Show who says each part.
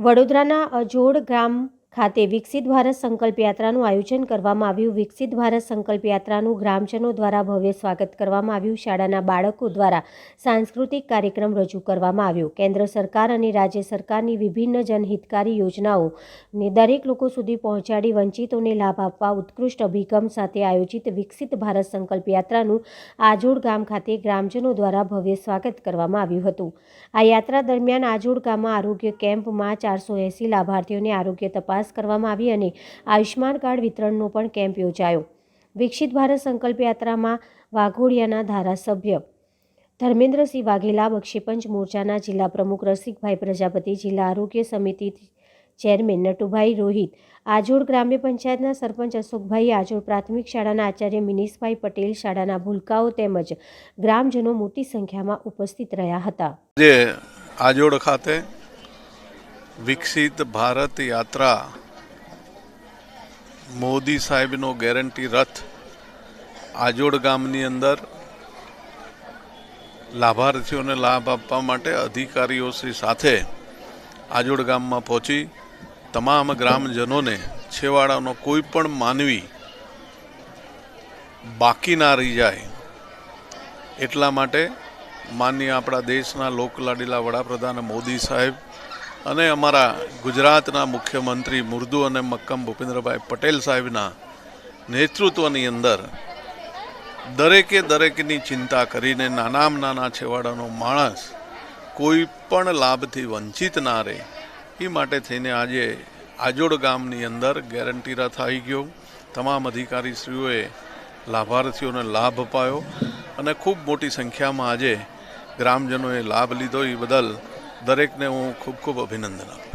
Speaker 1: વડોદરાના અજોડ ગામ ખાતે વિકસિત ભારત સંકલ્પ યાત્રાનું આયોજન કરવામાં આવ્યું। વિકસિત ભારત સંકલ્પ યાત્રાનું ગ્રામજનો દ્વારા ભવ્ય સ્વાગત કરવામાં આવ્યું। શાળાના બાળકો દ્વારા સાંસ્કૃતિક કાર્યક્રમ રજૂ કરવામાં આવ્યો। કેન્દ્ર સરકાર અને રાજ્ય સરકારની વિભિન્ન જનહિતકારી યોજનાઓને દરેક લોકો સુધી પહોંચાડી વંચિતોને લાભ આપવા ઉત્કૃષ્ટ અભિગમ સાથે આયોજિત વિકસિત ભારત સંકલ્પ યાત્રાનું આજોડ ગામ ખાતે ગ્રામજનો દ્વારા ભવ્ય સ્વાગત કરવામાં આવ્યું હતું। આ યાત્રા દરમિયાન આજોડ ગામમાં આરોગ્ય કેમ્પમાં 480 લાભાર્થીઓને આરોગ્ય તપાસ કરવામાં આવી અને આયુષ્માન કાર્ડ વિતરણનો પણ કેમ્પ યોજાયો। વિકસિત ભારત સંકલ્પ યાત્રામાં વાઘોડિયાના ધારાસભ્ય ધર્મેન્દ્રસિંહ વાઘેલા, બક્ષીપંચ મોરચાના જિલ્લા પ્રમુખ રસિકભાઈ પ્રજાપતિ, જિલ્લા આરોગ્ય સમિતિ ચેરમેન નટુભાઈ રોહિત, આજોડ ગ્રામ્ય પંચાયતના સરપંચ અશોકભાઈ, આજોડ પ્રાથમિક શાળાના આચાર્ય મિનીષભાઈ પટેલ, શાળાના ભૂલકાઓ તેમજ ગ્રામજનો મોટી સંખ્યામાં ઉપસ્થિત રહ્યા હતા।
Speaker 2: આજોડ ખાતે વિકસિત ભારત યાત્રા મોદી સાહેબનો ગેરંટી રથ આજોડ ગામની અંદર લાભાર્થીઓને લાભ આપવા માટે અધિકારીઓ શ્રી સાથે આજોડ ગામમાં પહોંચી તમામ ગ્રામજનોને છેવાડાનો કોઈ પણ માનવી બાકી ના રહી જાય એટલા માટે માનનીય આપણા દેશના લોકલાડીલા વડાપ્રધાન મોદી સાહેબ અને અમારા ગુજરાતના મુખ્યમંત્રી મુર્દુ અને મક્કમ ભૂપેન્દ્રભાઈ પટેલ સાહેબના નેતૃત્વની અંદર દરેકની ચિંતા કરીને નાનામાં નાના છેવાડાનો માણસ કોઈ પણ લાભથી વંચિત ના રહે એ માટે થઈને આજે આજોડ ગામની અંદર ગેરંટી રથ આવી ગયો। તમામ અધિકારીશ્રીઓએ લાભાર્થીઓને લાભ અપાયો અને ખૂબ મોટી સંખ્યામાં આજે ગ્રામજનોએ લાભ લીધો। એ બદલ દરેકને હું ખૂબ અભિનંદન આપું।